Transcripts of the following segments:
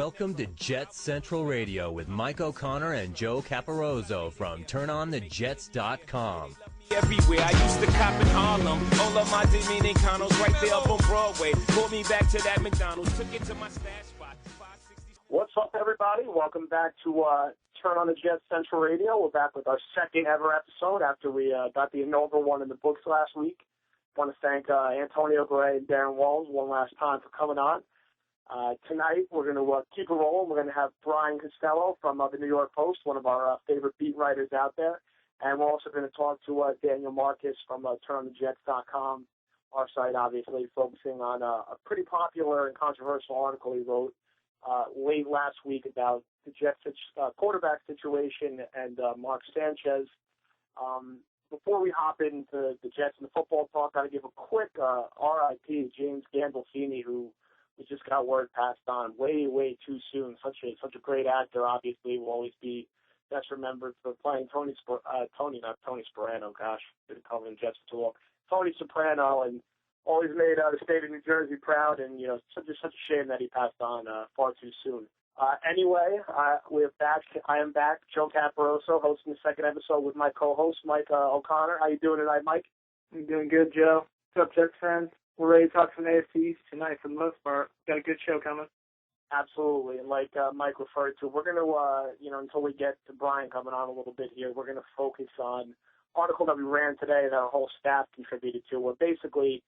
Welcome to JetsCentral Radio with Mike O'Connor and Joe Caporoso from TurnOnTheJets.com. Everywhere I used to cop in Harlem, all of my Dominicanos right there up on Broadway. Pulled me back to that McDonald's, took it to my stash spot. What's up, everybody? Welcome back to Turn on the Jets Central Radio. We're back with our second ever episode after we got the inaugural one in the books last week. I want to thank Antonio Gray and Darren Walls one last time for coming on. Tonight, we're going to keep it rolling. We're going to have Brian Costello from the New York Post, one of our favorite beat writers out there. And we're also going to talk to Daniel Marcus from TurnOnTheJets.com, our site, obviously, focusing on a pretty popular and controversial article he wrote late last week about the Jets quarterback situation and Mark Sanchez. Before we hop into the Jets and the football talk, I'll give a quick RIP James Gandolfini, who we just got word passed on way too soon. Such a great actor, obviously, will always be best remembered for playing Tony Soprano, gosh, didn't call him Jets too long. Tony Soprano, and always made the state of New Jersey proud, and such a shame that he passed on far too soon. Anyway, we're back. I am back. Joe Caporoso hosting the second episode with my co-host Mike O'Connor. How you doing tonight, Mike? I'm doing good, Joe. What's up, Jets fans? We're ready to talk some AFC East tonight for the most part. Got a good show coming. Absolutely, and like Mike referred to, we're going to, until we get to Brian coming on a little bit here, we're going to focus on an article that we ran today that our whole staff contributed to, where basically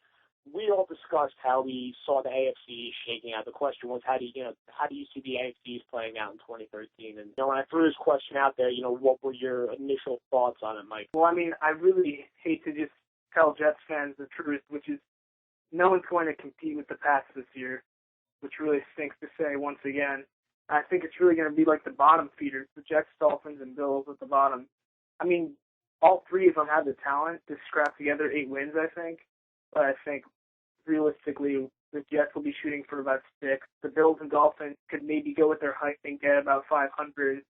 we all discussed how we saw the AFC shaking out. The question was, how do you see the AFC playing out in 2013? And when I threw this question out there, what were your initial thoughts on it, Mike? Well, I mean, I really hate to just tell Jets fans the truth, which is no one's going to compete with the Pats this year, which really stinks to say once again. I think it's really going to be like the bottom feeders, the Jets, Dolphins, and Bills at the bottom. I mean, all three of them have the talent to scrap together 8 wins, I think. But I think realistically, the Jets will be shooting for about 6. The Bills and Dolphins could maybe go with their hype and get about 500,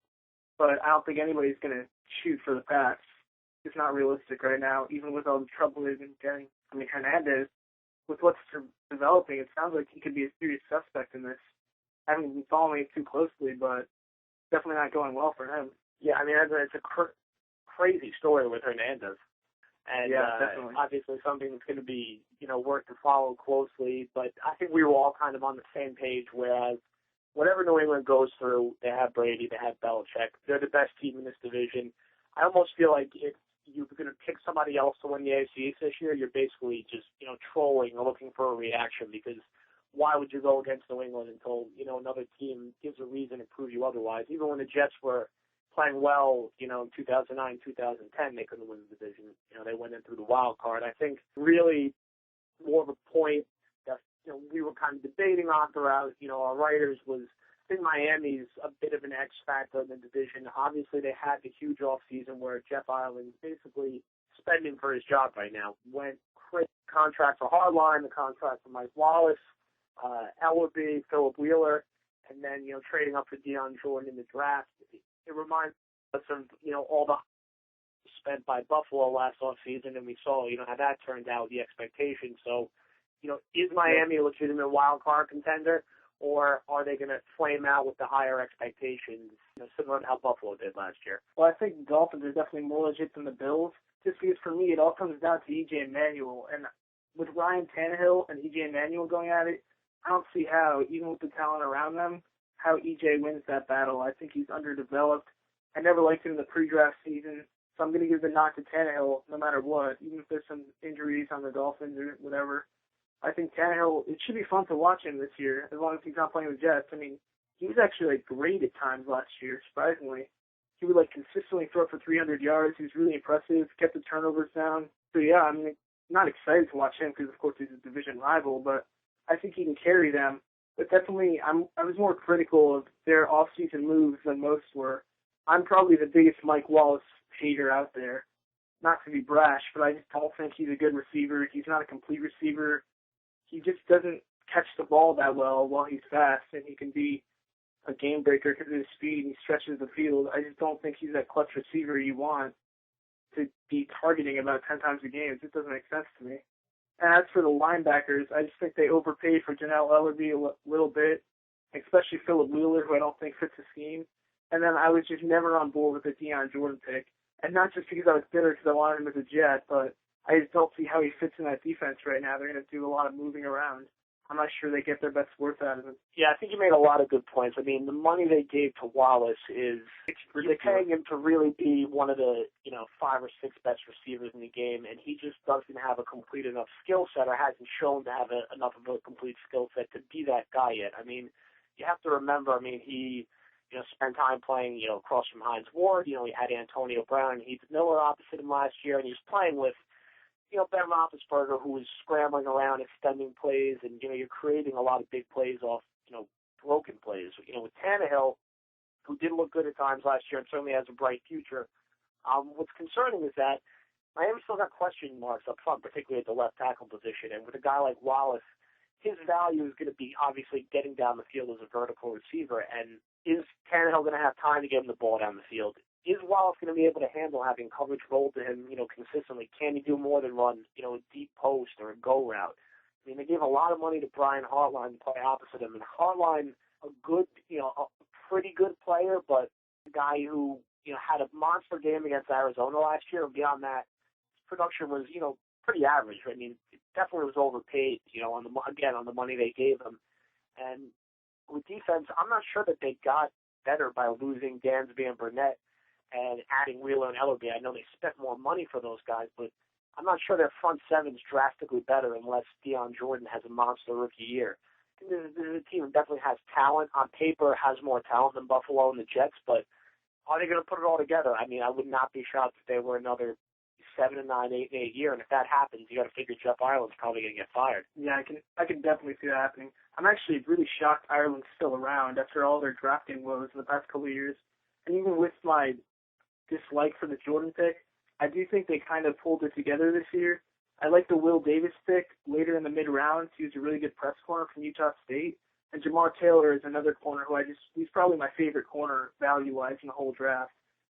but I don't think anybody's going to shoot for the Pats. It's not realistic right now, even with all the trouble they've been getting. I mean, Hernandez, with what's developing, it sounds like he could be a serious suspect in this. I haven't been following it too closely, but definitely not going well for him. Yeah, I mean, it's a crazy story with Hernandez. And definitely. Obviously something that's going to be, worth to follow closely. But I think we were all kind of on the same page, whereas whatever New England goes through, they have Brady, they have Belichick. They're the best team in this division. I almost feel like if you're going to pick somebody else to win the AFC East this year, you're basically just, trolling or looking for a reaction, because why would you go against New England until, another team gives a reason to prove you otherwise? Even when the Jets were playing well, in 2009, 2010, they couldn't win the division. They went in through the wild card. I think really more of a point that, we were kind of debating on throughout, our writers was, I think Miami's a bit of an X factor in the division. Obviously, they had the huge offseason where Jeff Ireland's basically spending for his job right now. Went crazy contract for Hardline, the contract for Mike Wallace, Ellerby, Philip Wheeler, and then, trading up for Deion Jordan in the draft. It reminds us of, all the spent by Buffalo last offseason, and we saw, how that turned out, the expectations. So, is Miami a legitimate wild card contender, or are they going to flame out with the higher expectations, similar to how Buffalo did last year? Well, I think the Dolphins are definitely more legit than the Bills, just because for me it all comes down to E.J. Manuel. And with Ryan Tannehill and E.J. Manuel going at it, I don't see how, even with the talent around them, how E.J. wins that battle. I think he's underdeveloped. I never liked him in the pre-draft season, so I'm going to give the nod to Tannehill no matter what, even if there's some injuries on the Dolphins or whatever. I think Tannehill, it should be fun to watch him this year, as long as he's not playing with Jets. I mean, he was actually, great at times last year, surprisingly. He would, consistently throw for 300 yards. He was really impressive, kept the turnovers down. So, yeah, I mean, not excited to watch him because, of course, he's a division rival, but I think he can carry them. But definitely, I was more critical of their off-season moves than most were. I'm probably the biggest Mike Wallace hater out there. Not to be brash, but I just don't think he's a good receiver. He's not a complete receiver. He just doesn't catch the ball that well while he's fast, and he can be a game breaker because of his speed and he stretches the field. I just don't think he's that clutch receiver you want to be targeting about 10 times a game. It just doesn't make sense to me. And as for the linebackers, I just think they overpaid for Janelle Ellerby a little bit. especially Philip Wheeler, who I don't think fits the scheme. And then I was just never on board with the Deion Jordan pick. And not just because I was bitter because I wanted him as a Jet, but I just don't see how he fits in that defense right now. They're going to do a lot of moving around. I'm not sure they get their best worth out of him. Yeah, I think you made a lot of good points. I mean, the money they gave to Wallace is you're paying him to really be one of the 5 or 6 best receivers in the game, and he just doesn't have a complete enough skill set, or hasn't shown to have enough of a complete skill set to be that guy yet. I mean, you have to remember. I mean, he spent time playing across from Hines Ward. He had Antonio Brown and Heath Miller opposite him last year, and he was playing with Ben Roethlisberger, who was scrambling around, extending plays, and, you're creating a lot of big plays off, broken plays. With Tannehill, who did look good at times last year and certainly has a bright future, what's concerning is that Miami still got question marks up front, particularly at the left tackle position. And with a guy like Wallace, his value is going to be obviously getting down the field as a vertical receiver. And is Tannehill going to have time to get him the ball down the field? Is Wallace going to be able to handle having coverage rolled to him, consistently? Can he do more than run, a deep post or a go route? I mean, they gave a lot of money to Brian Hartline to play opposite him. And Hartline, a pretty good player, but a guy who, had a monster game against Arizona last year. And beyond that, his production was, pretty average. I mean, it definitely was overpaid, on the money they gave him. And with defense, I'm not sure that they got better by losing Dansby and Burnett and adding Wheeler and Ellerby. I know they spent more money for those guys, but I'm not sure their front seven's drastically better unless Deion Jordan has a monster rookie year. This is a team that definitely has talent. On paper, has more talent than Buffalo and the Jets, but are they going to put it all together? I mean, I would not be shocked if they were another 7-9, 8-8 year, and if that happens, you got to figure Jeff Ireland's probably going to get fired. Yeah, I can definitely see that happening. I'm actually really shocked Ireland's still around after all their drafting woes in the past couple of years. And even with my dislike for the Jordan pick, I do think they kind of pulled it together this year. I like the Will Davis pick later in the mid-rounds. He was a really good press corner from Utah State. And Jamar Taylor is another corner who he's probably my favorite corner value-wise in the whole draft.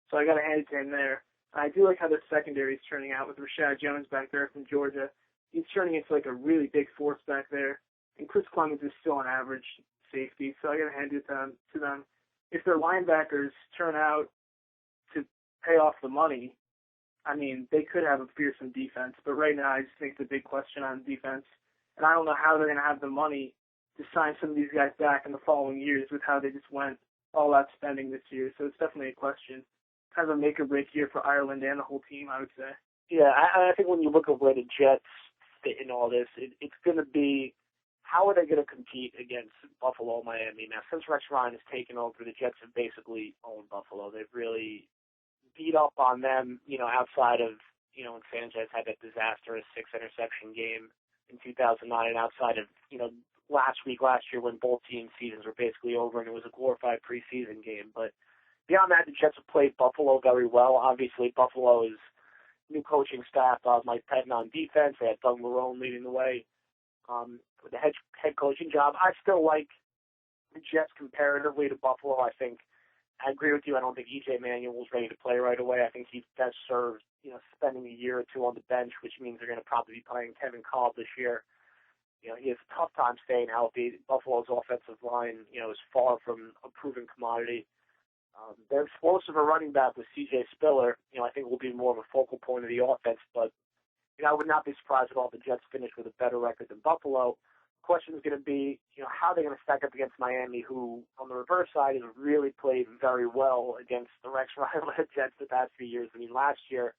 So I got to hand it to him there. And I do like how their secondary is turning out with Rashad Jones back there from Georgia. He's turning into like a really big force back there. And Chris Clemens is still an average safety, so I got to hand it to them. If their linebackers turn out to pay off the money, I mean, they could have a fearsome defense. But right now, I just think the big question on defense, and I don't know how they're going to have the money to sign some of these guys back in the following years with how they just went all out spending this year. So it's definitely a question. Kind of a make-or-break year for Ireland and the whole team, I would say. Yeah, I think when you look at where the Jets fit in all this, it's going to be how are they going to compete against Buffalo, Miami? Now, since Rex Ryan has taken over, the Jets have basically owned Buffalo. They've really beat up on them, outside of, when Sanchez had that disastrous 6-interception game in 2009, and outside of, last year when both teams' seasons were basically over and it was a glorified preseason game. But beyond that, the Jets have played Buffalo very well. Obviously, Buffalo is new coaching staff, Mike Pettin on defense. They had Doug Marrone leading the way with the head coaching job. I still like the Jets comparatively to Buffalo. I agree with you. I don't think E.J. Manuel was ready to play right away. I think he's best served, spending a year or two on the bench, which means they're going to probably be playing Kevin Kolb this year. He has a tough time staying healthy. Buffalo's offensive line, is far from a proven commodity. Their explosive running back with C.J. Spiller, I think will be more of a focal point of the offense. But, I would not be surprised at all if the Jets finish with a better record than Buffalo. The question is going to be, how they're going to stack up against Miami, who, on the reverse side, has really played very well against the Rex Ryan-led Jets the past few years. I mean, last year,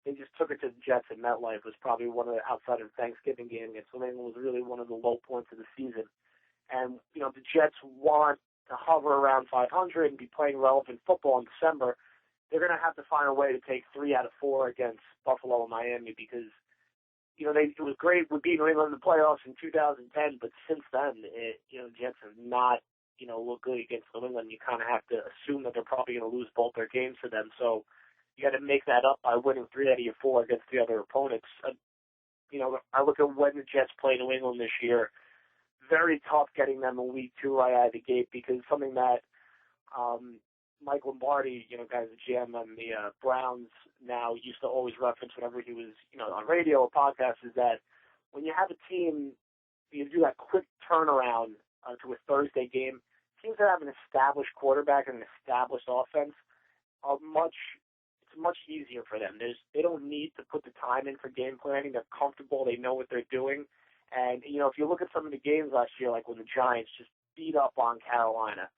they just took it to the Jets at MetLife. It was probably one of the, outside of the Thanksgiving game against New England, was really one of the low points of the season. And, the Jets want to hover around 500 and be playing relevant football in December. They're going to have to find a way to take 3 out of 4 against Buffalo and Miami because, it was great with beating New England in the playoffs in 2010, but since then, the Jets have not, looked good against New England. You kind of have to assume that they're probably going to lose both their games to them. So you got to make that up by winning 3 out of your 4 against the other opponents. I look at when the Jets play New England this year. Very tough getting them in week 2 right out of the gate because something that Mike Lombardi, guys, the GM on the Browns now used to always reference whenever he was, on radio or podcast is that when you have a team, you do that quick turnaround to a Thursday game, teams that have an established quarterback and an established offense are it's much easier for them. They don't need to put the time in for game planning. They're comfortable. They know what they're doing. And, if you look at some of the games last year, like when the Giants just beat up on Carolina,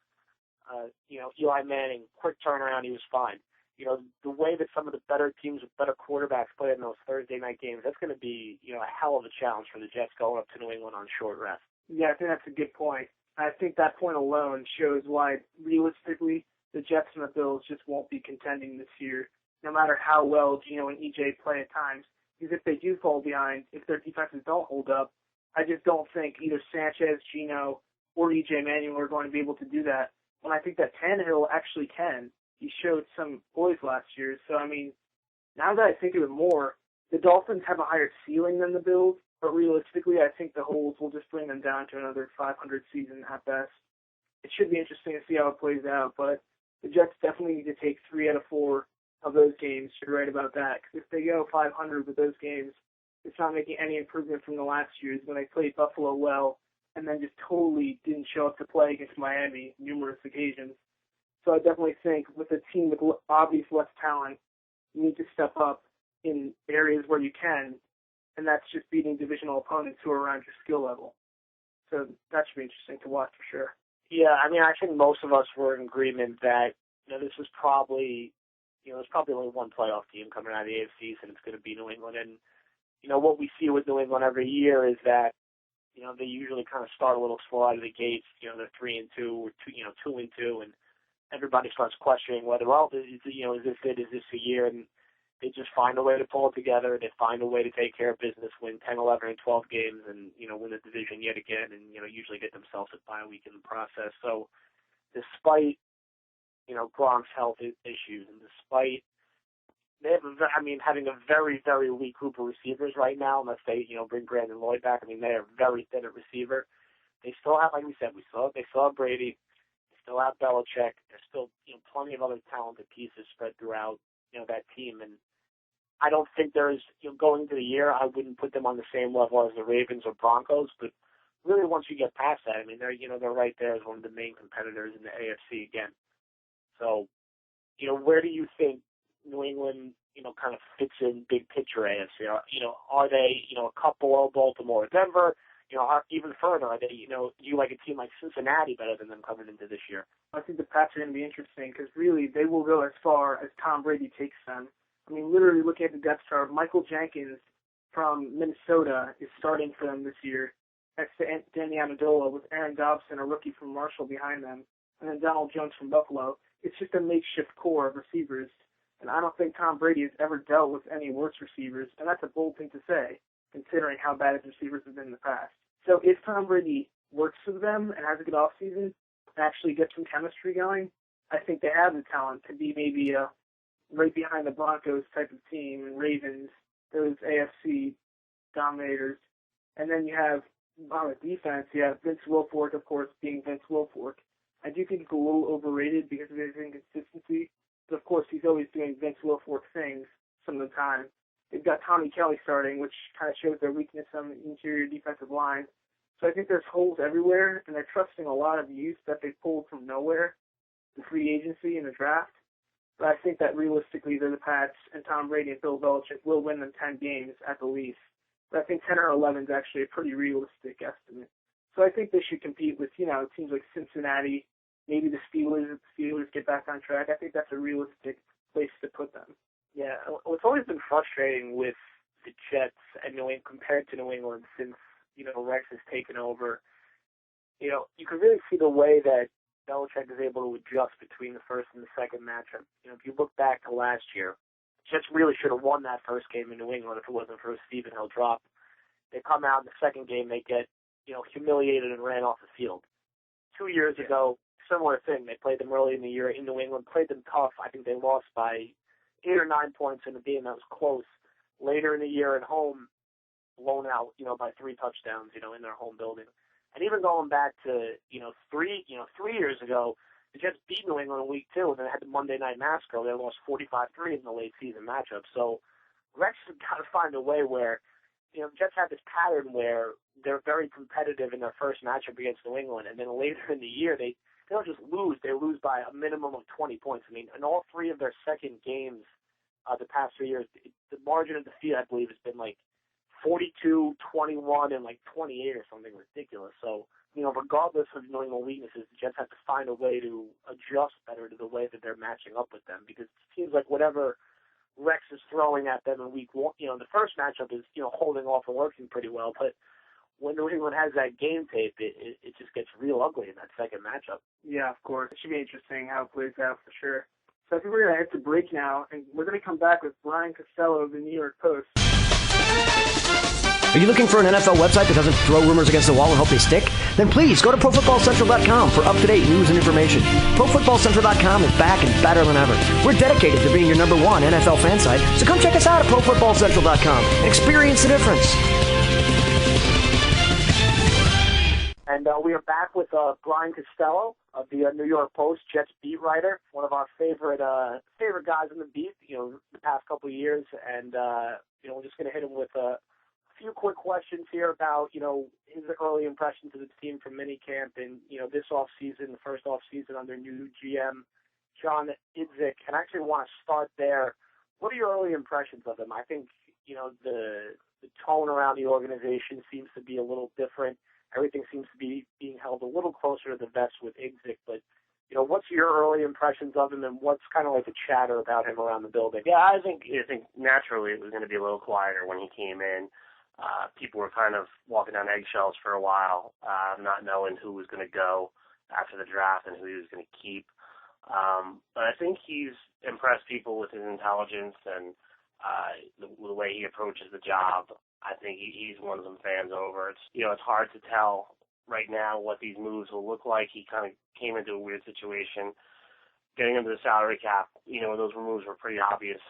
Eli Manning, quick turnaround, he was fine. The way that some of the better teams with better quarterbacks play in those Thursday night games, that's going to be, a hell of a challenge for the Jets going up to New England on short rest. Yeah, I think that's a good point. I think that point alone shows why, realistically, the Jets and the Bills just won't be contending this year, no matter how well Geno and EJ play at times. Because if they do fall behind, if their defenses don't hold up, I just don't think either Sanchez, Geno, or EJ Manuel are going to be able to do that. And I think that Tannehill actually can. He showed some poise last year. So, now that I think of it more, the Dolphins have a higher ceiling than the Bills, but realistically, I think the holes will just bring them down to another 500 season at best. It should be interesting to see how it plays out, but the Jets definitely need to take 3 out of 4 of those games. You're right about that, because if they go 500 with those games, it's not making any improvement from the last years when they played Buffalo well and then just totally didn't show up to play against Miami numerous occasions. So I definitely think with a team with obvious less talent, you need to step up in areas where you can, and that's just beating divisional opponents who are around your skill level. So that should be interesting to watch for sure. Yeah, I think most of us were in agreement that this was probably there's probably only one playoff team coming out of the AFC, and it's going to be New England. And what we see with New England every year is that they usually kind of start a little slow out of the gates. They're 3-2 or 2-2, and everybody starts questioning whether is this it? Is this a year? And they just find a way to pull it together. They find a way to take care of business, win 10, 11, and 12 games, and win the division yet again, and usually get themselves a bye week in the process. So, despite Gronk's health issues, and despite they have having a very, very weak group of receivers right now, unless they bring Brandon Lloyd back. They are very thin at receiver. They still have, like we said, they still have Brady. They still have Belichick. There's still plenty of other talented pieces spread throughout that team, and I don't think there's, going into the year, I wouldn't put them on the same level as the Ravens or Broncos, but really once you get past that, they're right there as one of the main competitors in the AFC again. So, where do you think New England, kind of fits in big picture AFC? Are they, a cup below Baltimore or Denver? Even further, are they, you like a team like Cincinnati better than them coming into this year? I think the Pats are going to be interesting because really they will go as far as Tom Brady takes them. Literally looking at the depth chart, Michael Jenkins from Minnesota is starting for them this year next to Danny Amendola with Aaron Dobson, a rookie from Marshall, behind them, and then Donald Jones from Buffalo. It's just a makeshift core of receivers, and I don't think Tom Brady has ever dealt with any worse receivers, and that's a bold thing to say, considering how bad his receivers have been in the past. So if Tom Brady works with them and has a good offseason and actually gets some chemistry going, I think they have the talent to be maybe a right behind the Broncos type of team and Ravens, those AFC dominators. And then you have, on the defense, you have Vince Wilfork, of course, being Vince Wilfork. I do think he's a little overrated because of his inconsistency. But, of course, he's always doing Vince Wilfork things some of the time. They've got Tommy Kelly starting, which kind of shows their weakness on the interior defensive line. So I think there's holes everywhere, and they're trusting a lot of youth that they pulled from nowhere, the free agency and the draft. But I think that realistically, the Pats and Tom Brady and Bill Belichick will win them 10 games at the least. But I think 10 or 11 is actually a pretty realistic estimate. So I think they should compete with, teams like Cincinnati, maybe the Steelers, if the Steelers get back on track. I think that's a realistic place to put them. Yeah, what's always been frustrating with the Jets and New England compared to New England since, Rex has taken over, you can really see the way that Belichick is able to adjust between the first and the second matchup. If you look back to last year, Jets really should have won that first game in New England if it wasn't for a Stephen Hill drop. They come out in the second game, they get, humiliated and ran off the field. 2 years ago, similar thing. They played them early in the year in New England, played them tough. I think they lost by 8 or 9 points in a game that was close. Later in the year at home, blown out, by 3 touchdowns, in their home building. And even going back to, 3 years ago, the Jets beat New England in week 2, and then they had the Monday Night Massacre. They lost 45-3 in the late season matchup. So Rex has got to find a way where, the Jets have this pattern where they're very competitive in their first matchup against New England, and then later in the year they they don't just lose, they lose by a minimum of 20 points. I mean, in all three of their second games the past 3 years, the margin of defeat, I believe, has been like 42, 21, and like 28 or something ridiculous. So, regardless of New England weaknesses, the Jets have to find a way to adjust better to the way that they're matching up with them, because it seems like whatever Rex is throwing at them in week one, the first matchup is, holding off and working pretty well, but when New England has that game tape, it just gets real ugly in that second matchup. Yeah, of course. It should be interesting how it plays out for sure. So I think we're going to have to break now, and we're going to come back with Brian Costello of the New York Post. Are you looking for an NFL website that doesn't throw rumors against the wall and hope they stick? Then please go to ProFootballCentral.com for up-to-date news and information. ProFootballCentral.com is back and better than ever. We're dedicated to being your #1 NFL fan site, so come check us out at ProFootballCentral.com and experience the difference. And we are back with Brian Costello of the New York Post, Jets beat writer, one of our favorite guys on the beat, the past couple of years. And we're just going to hit him with a few quick questions here about his early impressions of the team from minicamp and this offseason, the first offseason under new GM John Idzik. And I actually want to start there. What are your early impressions of him? I think the tone around the organization seems to be a little different. Everything seems to be being held a little closer to the vest with Idzik, but what's your early impressions of him, and what's kind of like the chatter about him around the building? Yeah, I think naturally it was going to be a little quieter when he came in. People were kind of walking on eggshells for a while, not knowing who was going to go after the draft and who he was going to keep. But I think he's impressed people with his intelligence and the way he approaches the job. I think he's won some fans over. It's hard to tell right now what these moves will look like. He kind of came into a weird situation, getting into the salary cap. Those moves were pretty obvious.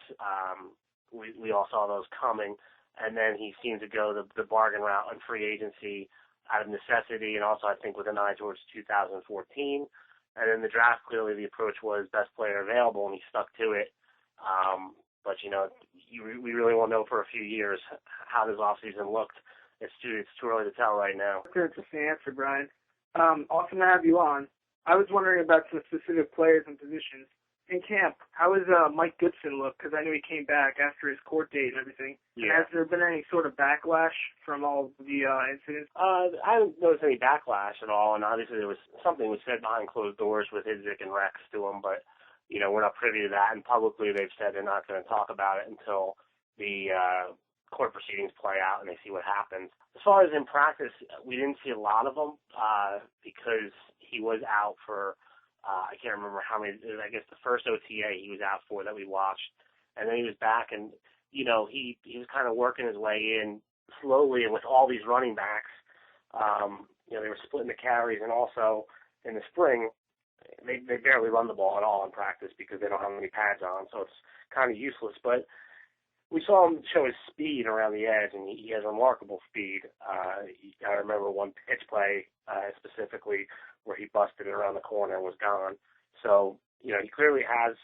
We all saw those coming, and then he seemed to go the bargain route on free agency out of necessity, and also I think with an eye towards 2014. And then the draft, clearly the approach was best player available, and he stuck to it. But we really won't know for a few years how this offseason looked. It's too early to tell right now. That's an interesting answer, Brian. Awesome to have you on. I was wondering about some specific players and positions. In camp, how has Mike Goodson look? Because I know he came back after his court date and everything. Yeah. And has there been any sort of backlash from all the incidents? I haven't noticed any backlash at all, and obviously there was something was said behind closed doors with Idzik and Rex to him, but we're not privy to that, and publicly they've said they're not going to talk about it until the court proceedings play out and they see what happens. As far as in practice, we didn't see a lot of them because he was out for, I can't remember how many, I guess the first OTA he was out for that we watched, and then he was back, and, he was kind of working his way in slowly, and with all these running backs, they were splitting the carries, and also in the spring, they barely run the ball at all in practice because they don't have any pads on, so it's kind of useless. But we saw him show his speed around the edge, and he has remarkable speed. I remember one pitch play specifically where he busted it around the corner and was gone. So, he clearly has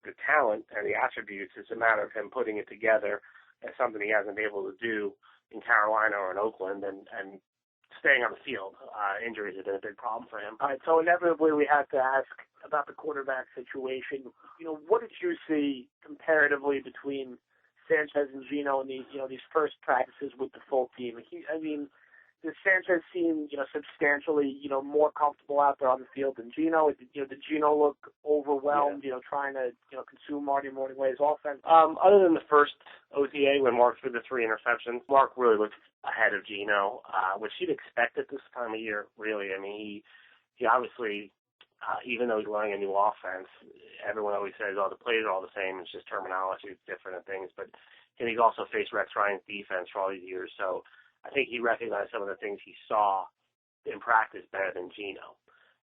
the talent and the attributes. It's a matter of him putting it together as something he hasn't been able to do in Carolina or in Oakland, and staying on the field. Injuries have been a big problem for him. All right, so inevitably we have to ask about the quarterback situation. What did you see comparatively between Sanchez and Gino in these first practices with the full team? Does Sanchez seem substantially more comfortable out there on the field than Gino? Did Gino look overwhelmed? Trying to consume Marty Morningway's offense? Other than the first OTA when Mark threw the 3 interceptions, Mark really looked ahead of Gino, which you'd expect at this time of year. Really, he obviously. Even though he's learning a new offense, everyone always says, the plays are all the same. It's just terminology, it's different and things. But he's also faced Rex Ryan's defense for all these years. So I think he recognized some of the things he saw in practice better than Gino.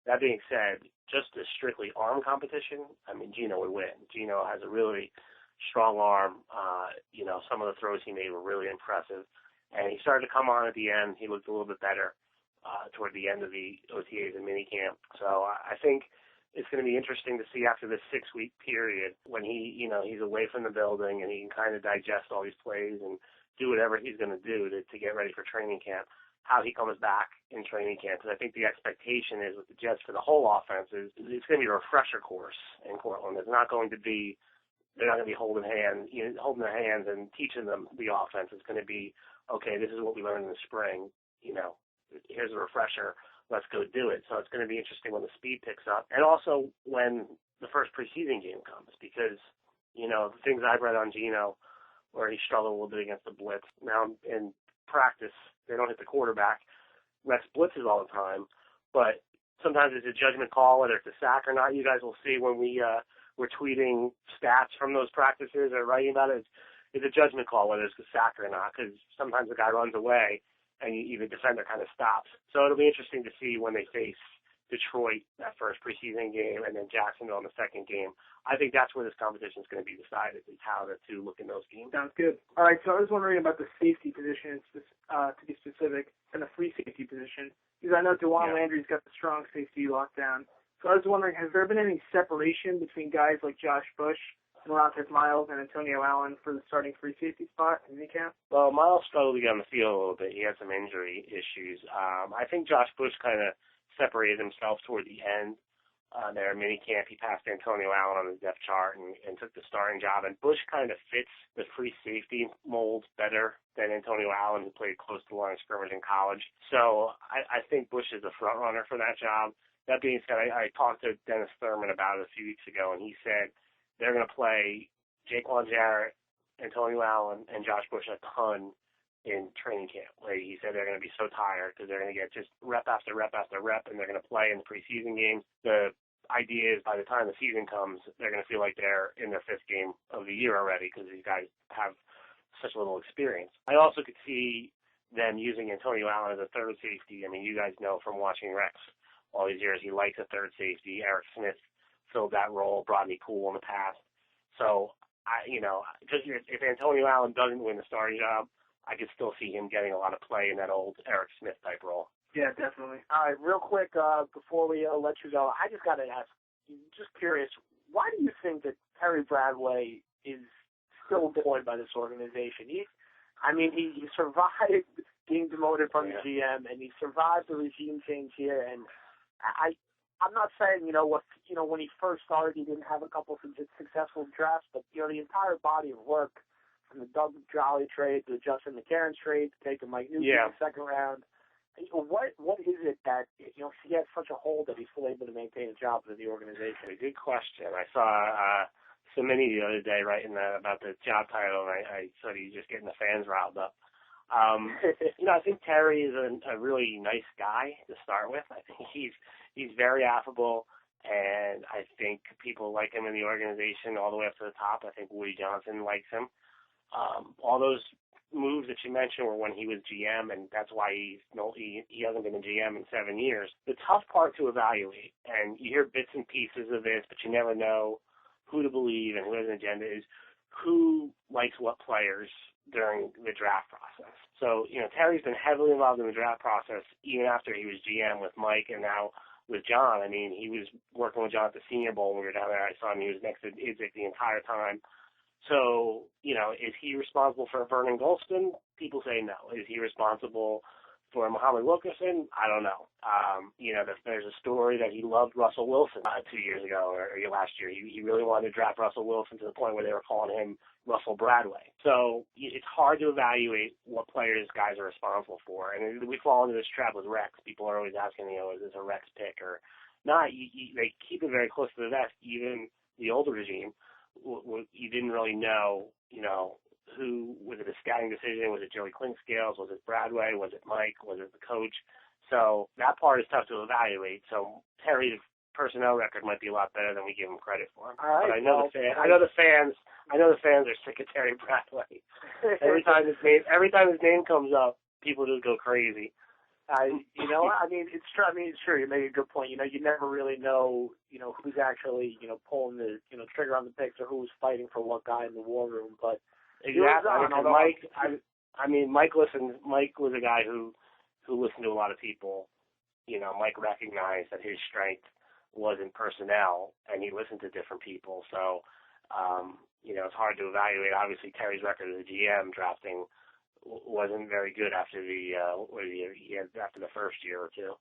That being said, just a strictly arm competition, Gino would win. Gino has a really strong arm. Some of the throws he made were really impressive. And he started to come on at the end. He looked a little bit better toward the end of the OTAs and minicamp. So I think it's going to be interesting to see after this 6-week period when he's away from the building and he can kind of digest all these plays and do whatever he's going to do to get ready for training camp, how he comes back in training camp, because I think the expectation is with the Jets for the whole offense is it's going to be a refresher course in Portland. It's not going to be, they're not going to be holding their hands and teaching them the offense. It's going to be, okay, this is what we learned in the spring. Here's a refresher. Let's go do it. So it's going to be interesting when the speed picks up, and also when the first preseason game comes, because the things I've read on Geno, where he struggled a little bit against the blitz. Now in practice, they don't hit the quarterback. Rex blitzes all the time, but sometimes it's a judgment call whether it's a sack or not. You guys will see when we're tweeting stats from those practices or writing about it. It's a judgment call whether it's a sack or not, because sometimes the guy runs away and the defender kind of stops. So it'll be interesting to see when they face Detroit that first preseason game and then Jacksonville in the second game. I think that's where this competition is going to be decided, is how the two look in those games. Sounds good. All right, so I was wondering about the safety position, to be specific, and the free safety position, because I know DeJuan Landry's got the strong safety lockdown. So I was wondering, has there been any separation between guys like Josh Bush and Montez Miles and Antonio Allen for the starting free safety spot in minicamp? Well, Miles struggled to get on the field a little bit. He had some injury issues. I think Josh Bush kind of separated himself toward the end there in minicamp. He passed Antonio Allen on the depth chart and took the starting job. And Bush kind of fits the free safety mold better than Antonio Allen, who played close to the line of scrimmage in college. So I think Bush is the front runner for that job. That being said, I talked to Dennis Thurman about it a few weeks ago, and he said they're going to play Jaquan Jarrett, Antonio Allen, and Josh Bush a ton in training camp. Like he said, they're going to be so tired because they're going to get just rep after rep after rep, and they're going to play in the preseason games. The idea is by the time the season comes, they're going to feel like they're in their fifth game of the year already because these guys have such little experience. I also could see them using Antonio Allen as a third safety. I mean, you guys know from watching Rex all these years, he likes a third safety. Eric Smith filled that role, Brodney Poole in the past. So, just if Antonio Allen doesn't win the starting job, I could still see him getting a lot of play in that old Eric Smith type role. Yeah, definitely. All right, real quick, before we let you go, I just got to ask, just curious, why do you think that Terry Bradway is still employed by this organization? He survived being demoted from the GM, and he survived the regime change here. And I'm not saying, when he first started, he didn't have a couple of successful drafts, but, the entire body of work, from the Doug Jolly trade to the Justin McCarron's trade to taking Mike Newton in the second round. What is it that, he has such a hold that he's still able to maintain a job within the organization? A good question. I saw Samini the other day writing about the job title, and I thought he's just getting the fans riled up. I think Terry is a really nice guy to start with. I think he's very affable, and I think people like him in the organization all the way up to the top. I think Woody Johnson likes him. All those moves that you mentioned were when he was GM, and that's why he hasn't been a GM in 7 years. The tough part to evaluate, and you hear bits and pieces of this, but you never know who to believe and who has an agenda, is who likes what players during the draft process. So, Terry's been heavily involved in the draft process even after he was GM with Mike and now with John. I mean, he was working with John at the Senior Bowl when we were down there. I saw him. He was next to Idzik the entire time. So, is he responsible for Vernon Golston? People say no. Is he responsible for Muhammad Wilkerson? I don't know. There's a story that he loved Russell Wilson 2 years ago or last year. He really wanted to draft Russell Wilson to the point where they were calling him Russell Bradway. So it's hard to evaluate what players guys are responsible for. And we fall into this trap with Rex. People are always asking, is this a Rex pick or not? They keep it very close to the vest, even the older regime. You didn't really know, who, was it a scouting decision? Was it Joey Clinkscales? Was it Bradway? Was it Mike? Was it the coach? So that part is tough to evaluate. So Terry's personnel record might be a lot better than we give him credit for. All right, but I know the fans are sick of Terry Bradway. Every time his name comes up, people just go crazy. It's true. It's true. You make a good point. You never really know, who's actually, pulling the, trigger on the picks or who's fighting for what guy in the war room. But exactly. Mike was a guy who listened to a lot of people. Mike recognized that his strength was in personnel, and he listened to different people. So, it's hard to evaluate. Obviously, Terry's record as a GM drafting wasn't very good after after the first year or two.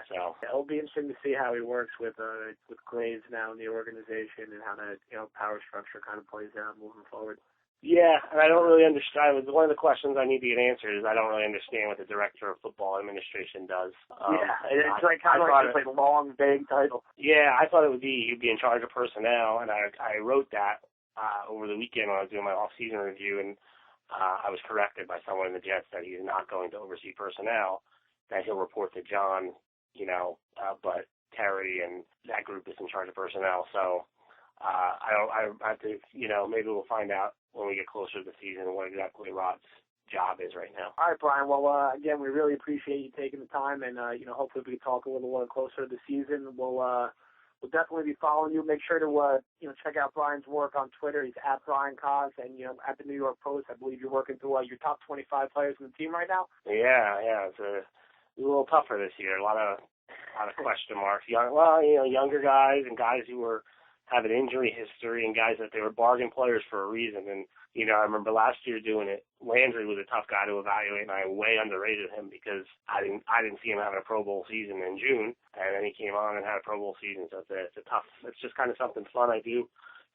So it'll be interesting to see how he works with Graves now in the organization and how that power structure kind of plays out moving forward. Yeah, and I don't really understand. One of the questions I need to get answered is I don't really understand what the director of football administration does. It's like kind of like a long, vague title. Yeah, I thought he'd be in charge of personnel, and I wrote that over the weekend when I was doing my off-season review, and I was corrected by someone in the Jets that he's not going to oversee personnel, that he'll report to John, but Terry and that group is in charge of personnel. So I have to, maybe we'll find out when we get closer to the season what exactly Rod's job is right now. All right, Brian. Well, again, we really appreciate you taking the time, and hopefully we can talk a little more closer to the season. We'll definitely be following you. Make sure to check out Brian's work on Twitter. He's at Brian Cos, and at the New York Post, I believe you're working through your top 25 players in the team right now. Yeah, it's a little tougher this year. A lot of question marks. Younger guys and guys who have an injury history and guys that they were bargain players for a reason. And I remember last year doing it. Landry was a tough guy to evaluate, and I way underrated him because I didn't see him having a Pro Bowl season in June, and then he came on and had a Pro Bowl season. So it's just kind of something fun I do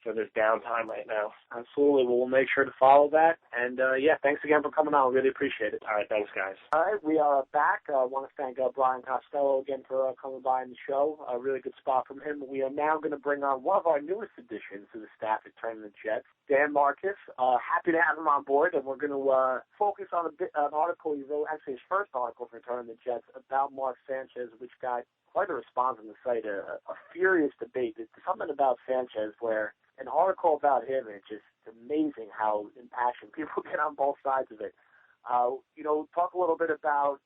for this downtime right now. Absolutely. Well, we'll make sure to follow that. And, thanks again for coming on. Really appreciate it. All right, thanks, guys. All right, we are back. I want to thank Brian Costello again for coming by on the show. A really good spot from him. We are now going to bring on one of our newest additions to the staff at Turn the Jets, Dan Marcus. Happy to have him on board, and we're going to focus on an article he wrote, actually his first article for Turn the Jets, about Mark Sanchez, which got quite a response on the site, a furious debate. It's something about Sanchez where an article about him, it's just amazing how impassioned people get on both sides of it. Talk a little bit about,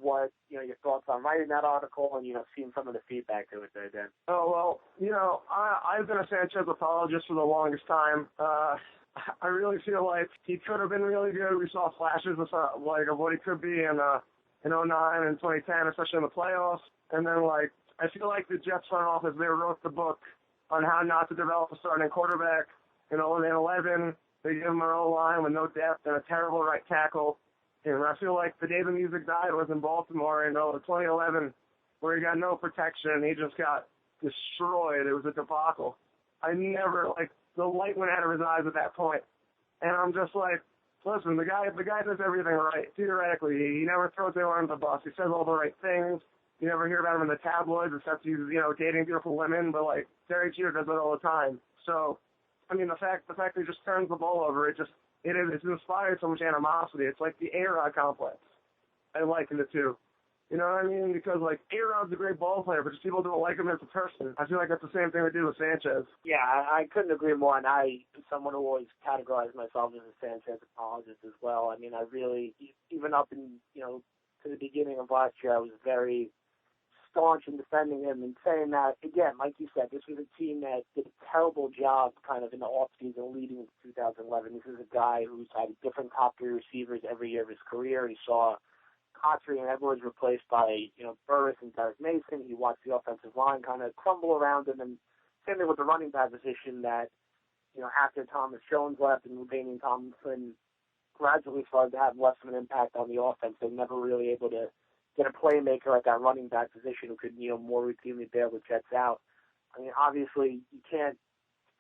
what, your thoughts on writing that article and, seeing some of the feedback to it there, Dan. Oh, well, I've been a Sanchez apologist for the longest time. I really feel like he could have been really good. We saw flashes of what he could be in 2009 and 2010, especially in the playoffs. And then, I feel like the Jets front office, they wrote the book on how not to develop a starting quarterback. In 2011, they gave him an O-line with no depth and a terrible right tackle. And I feel like the day the music died was in Baltimore in 2011, where he got no protection and he just got destroyed. It was a debacle. I never, the light went out of his eyes at that point. And I'm just like, listen, the guy does everything right. Theoretically, he never throws anyone under the bus. He says all the right things. You never hear about him in the tabloids except he's, dating beautiful women, but Derek Jeter does it all the time. So, the fact that he just turns the ball over, it's inspired so much animosity. It's like the A-Rod complex. I liken it to. You know what I mean? Because, A-Rod's a great ball player, but just people don't like him as a person. I feel like that's the same thing we do with Sanchez. Yeah, I couldn't agree more, and I'm someone who always categorized myself as a Sanchez apologist as well. I really, even up in, to the beginning of last year, I was very staunch in defending him and saying that, again, like you said, this was a team that did a terrible job kind of in the offseason leading into 2011. This is a guy who's had different top-tier receivers every year of his career. He saw Cotry and Edwards replaced by, Burris and Derek Mason. He watched the offensive line kind of crumble around him. And same thing with the running back position that, after Thomas Jones left and Ladainian Tomlinson gradually started to have less of an impact on the offense. They were never really able to get a playmaker at that running back position who could, more routinely bail the Jets out. Obviously, you can't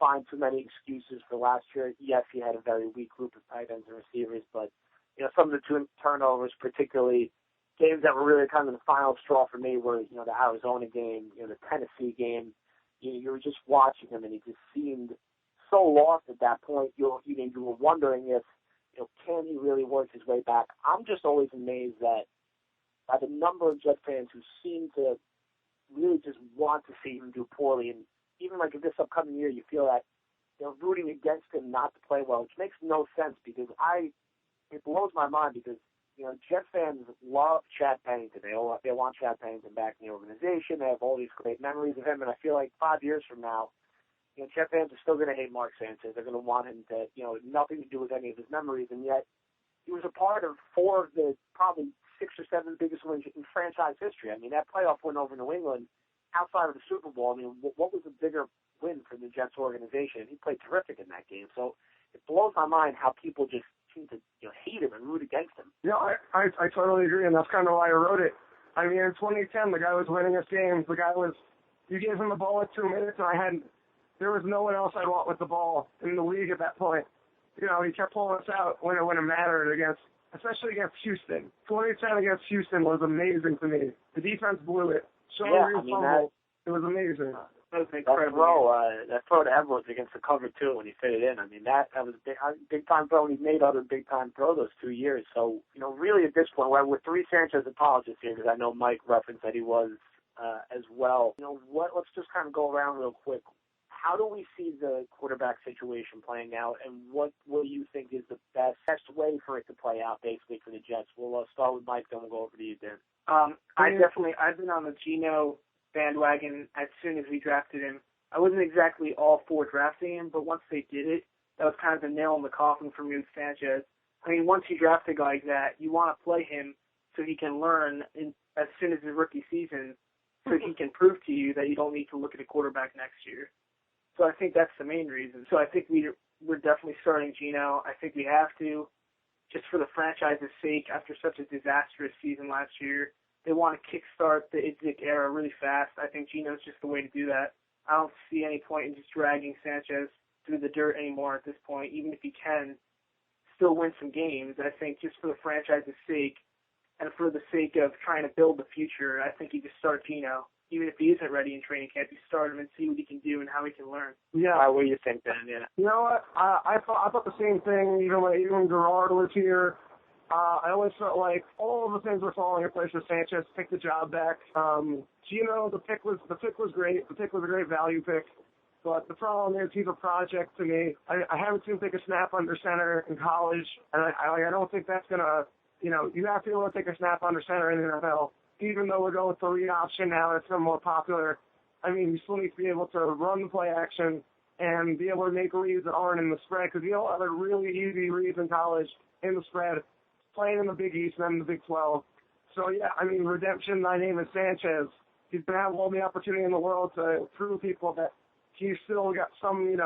find too many excuses for last year. Yes, he had a very weak group of tight ends and receivers, but, some of the turnovers, particularly games that were really kind of the final straw for me were, the Arizona game, the Tennessee game. You were just watching him, and he just seemed so lost at that point. You were wondering if, can he really work his way back? I'm just always amazed that by the number of Jet fans who seem to really just want to see him do poorly. And even in this upcoming year, you feel that they're rooting against him not to play well, which makes no sense because it blows my mind because, Jet fans love Chad Pennington. They want Chad Pennington back in the organization. They have all these great memories of him. And I feel like 5 years from now, Jet fans are still going to hate Mark Sanchez. They're going to want him to, nothing to do with any of his memories. And yet he was a part of 4 of the probably 6 or 7 biggest wins in franchise history. That playoff win over New England outside of the Super Bowl, what was a bigger win for the Jets organization? He played terrific in that game. So it blows my mind how people just seem to hate him and root against him. Yeah, I totally agree, and that's kind of why I wrote it. I mean, in 2010, the guy was winning us games. You gave him the ball at 2 minutes, and there was no one else I'd want with the ball in the league at that point. He kept pulling us out when it mattered, especially against Houston. 2010 against Houston was amazing to me. The defense blew it. It was amazing. That throw to Edwards against the cover two when he fit it in. I mean, that was a big time throw, and he made other big time throws those 2 years. So, really at this point, we're three Sanchez apologists here, because I know Mike referenced that he was as well. Let's just kind of go around real quick. How do we see the quarterback situation playing out, and what will you think is the best way for it to play out, basically, for the Jets? We'll start with Mike, then we'll go over to you, Dan. I've been on the Geno bandwagon as soon as we drafted him. I wasn't exactly all for drafting him, but once they did it, that was kind of the nail in the coffin for me with Sanchez. I mean, once you draft a guy like that, you want to play him so he can learn as soon as his rookie season, so he can prove to you that you don't need to look at a quarterback next year. So I think that's the main reason. So I think we're definitely starting Geno. I think we have to, just for the franchise's sake, after such a disastrous season last year. They want to kickstart the Idzik era really fast. I think Geno's just the way to do that. I don't see any point in just dragging Sanchez through the dirt anymore at this point, even if he can still win some games. I think just for the franchise's sake and for the sake of trying to build the future, I think you just start Geno. Even if he isn't ready in training camp, you start him and see what he can do and how he can learn. Yeah. What do you think, Ben? Yeah. You know what? I thought the same thing, even when Gerard was here. I always felt like all of the things were falling in place for Sanchez to pick the job back. Geno, the pick was great. The pick was a great value pick. But the problem is he's a project to me. I haven't seen him take a snap under center in college, and I don't think that's going to, you have to be able to take a snap under center in the NFL. Even though we're going with the read option now, it's some more popular. I mean, you still need to be able to run the play action and be able to make reads that aren't in the spread, because you know other really easy reads in college in the spread, playing in the Big East and then the Big 12. So, yeah, I mean, redemption, my name is Sanchez. He's going to have all the opportunity in the world to prove people that he's still got some,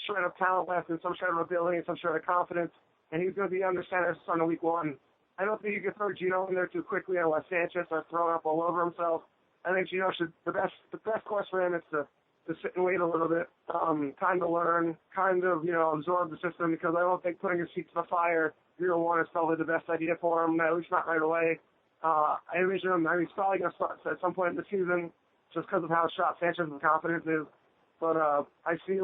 shred of talent left and some shred of ability and some shred of confidence, and he's going to be under center starting week one. I don't think you can throw Geno in there too quickly unless Sanchez starts throwing up all over himself. I think Geno the best course for him is to sit and wait a little bit, kind of learn, absorb the system, because I don't think putting his feet to the fire year one is probably the best idea for him, at least not right away. I envision him, he's probably going to start at some point in the season just because of how shot Sanchez's confidence is. But I see,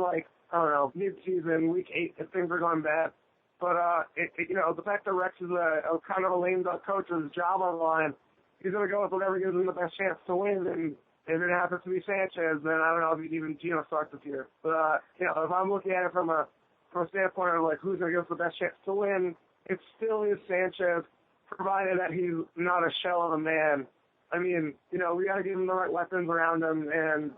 mid-season, week 8, if things are going bad. But, the fact that Rex is a kind of a lame duck coach with his job on the line, he's going to go with whatever gives him the best chance to win. And if it happens to be Sanchez, then I don't know if even Geno starts this year. But, if I'm looking at it from a standpoint of, who's going to give us the best chance to win, it still is Sanchez, provided that he's not a shell of a man. I mean, we got to give him the right weapons around him, and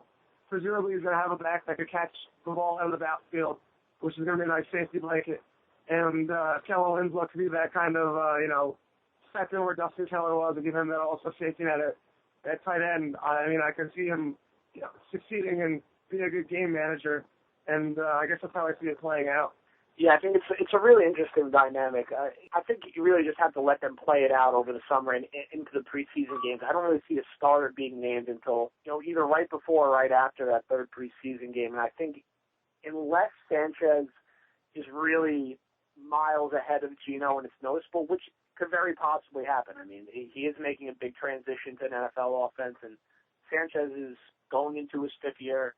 presumably he's going to have a back that could catch the ball out of the backfield, which is going to be a nice safety blanket. And Kellen Winslow could be that kind of, second where Dustin Keller was, and give him that also safety net at tight end. I mean, I can see him succeeding and being a good game manager, and I guess that's how I see it playing out. Yeah, I think it's a really interesting dynamic. I think you really just have to let them play it out over the summer and into the preseason games. I don't really see a starter being named until, either right before or right after that third preseason game. And I think unless Sanchez is really miles ahead of Geno and it's noticeable, which could very possibly happen. I mean, he is making a big transition to an NFL offense, and Sanchez is going into his fifth year,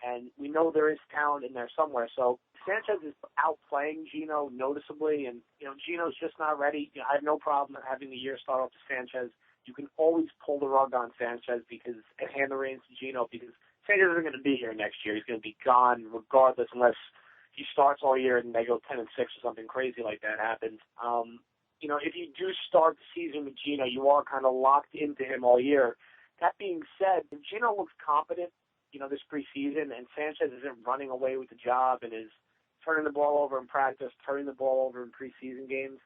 and we know there is talent in there somewhere. So Sanchez is outplaying Geno noticeably, and, Geno's just not ready. I have no problem having the year start off to Sanchez. You can always pull the rug on Sanchez and hand the reins to Geno, because Sanchez isn't going to be here next year. He's going to be gone regardless, unless he starts all year and they go 10-6 or something crazy like that happens. If you do start the season with Geno, you are kind of locked into him all year. That being said, if Geno looks competent, this preseason, and Sanchez isn't running away with the job and is turning the ball over in practice, turning the ball over in preseason games,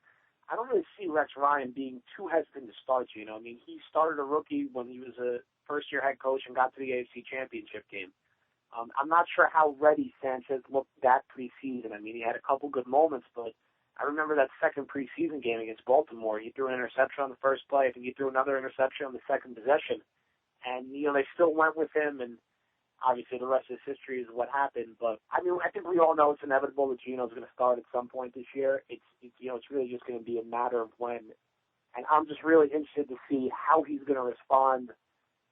I don't really see Rex Ryan being too hesitant to start Geno. I mean, he started a rookie when he was a first-year head coach and got to the AFC Championship game. I'm not sure how ready Sanchez looked that preseason. I mean, he had a couple good moments, but I remember that second preseason game against Baltimore. He threw an interception on the first play. I think he threw another interception on the second possession. And, they still went with him, and obviously the rest of his history is what happened. But, I think we all know it's inevitable that Geno's going to start at some point this year. It's really just going to be a matter of when. And I'm just really interested to see how he's going to respond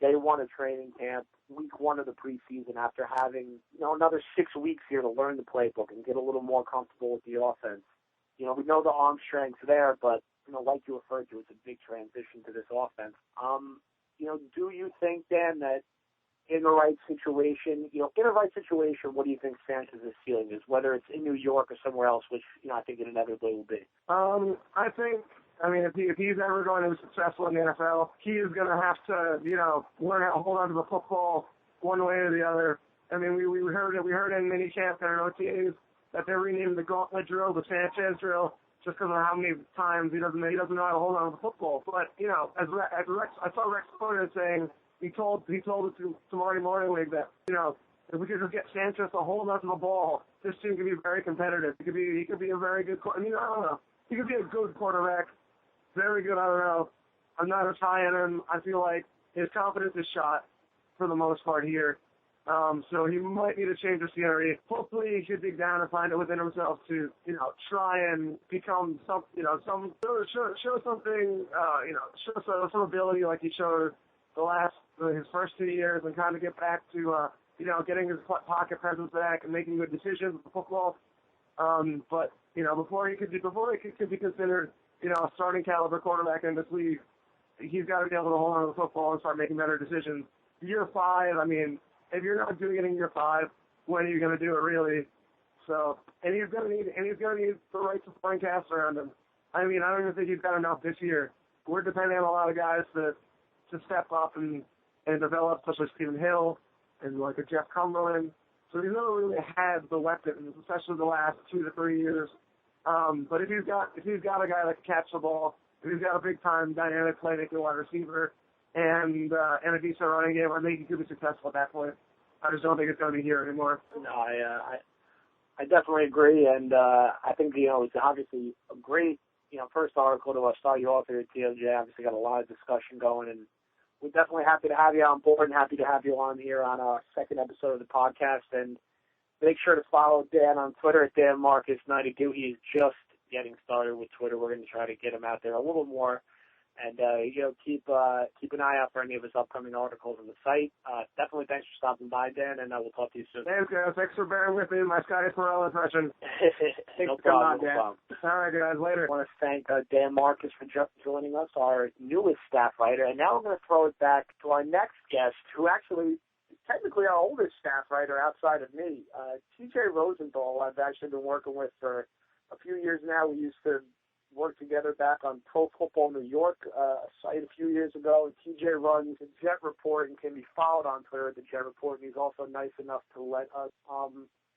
day one of training camp, week one of the preseason, after having, another 6 weeks here to learn the playbook and get a little more comfortable with the offense. We know the arm strength's there, but, like you referred to, it's a big transition to this offense. Do you think, Dan, that in the right situation, what do you think Sanchez's ceiling is, whether it's in New York or somewhere else, which, I think it inevitably will be? I think, if he's ever going to be successful in the NFL, he is going to have to, learn how to hold on to the football one way or the other. We heard in minicamp and OTAs that they're renaming the gauntlet drill the Sanchez drill just because of how many times he doesn't know how to hold on to the football. But, as Rex, I saw Rex quoted saying, he told it to Marty Morningwig that, if we could just get Sanchez to hold on to the ball, this team could be very competitive. He could be a very good, I don't know. He could be a good quarterback. Very good, I don't know. I'm not as high on him. I feel like his confidence is shot for the most part here. So he might need to change the scenery. Hopefully he should dig down and find it within himself to, try and become show something, show some ability like he showed his first 2 years, and kind of get back to, getting his pocket presence back and making good decisions with the football. But, before he could be considered, a starting caliber quarterback in this league, he's got to be able to hold on to the football and start making better decisions. Year 5, if you're not doing it in year 5, when are you going to do it really? So, and he's going to need the right supporting cast around him. I don't even think he's got enough this year. We're depending on a lot of guys to step up and develop, such as Stephen Hill and like a Jeff Cumberland. So he's never really had the weapons, especially the last 2 to 3 years. But if he's got a guy that can catch the ball, if he's got a big time dynamic playmaking wide receiver and a decent running game, I think he could be successful at that point. I just don't think it's going to be here anymore. No, I definitely agree, and I think it's obviously a great first article to start you off here at TOJ. Obviously got a lot of discussion going, and we're definitely happy to have you on board and happy to have you on here on our second episode of the podcast. And make sure to follow Dan on Twitter at DanMarcus92. He's just getting started with Twitter. We're going to try to get him out there a little more. And, keep an eye out for any of his upcoming articles on the site. Definitely thanks for stopping by, Dan, and we'll talk to you soon. Thanks, guys. Thanks for bearing with me in my Scotty Farrell impression. No problem. All right, guys. Later. I want to thank Dan Marcus for joining us, our newest staff writer. And now we're going to throw it back to our next guest, who actually is technically our oldest staff writer outside of me. TJ Rosenthal, I've actually been working with for a few years now. We used to worked together back on Pro Football New York, a site a few years ago. TJ runs the Jet Report and can be followed on Twitter at the Jet Report. And he's also nice enough to let us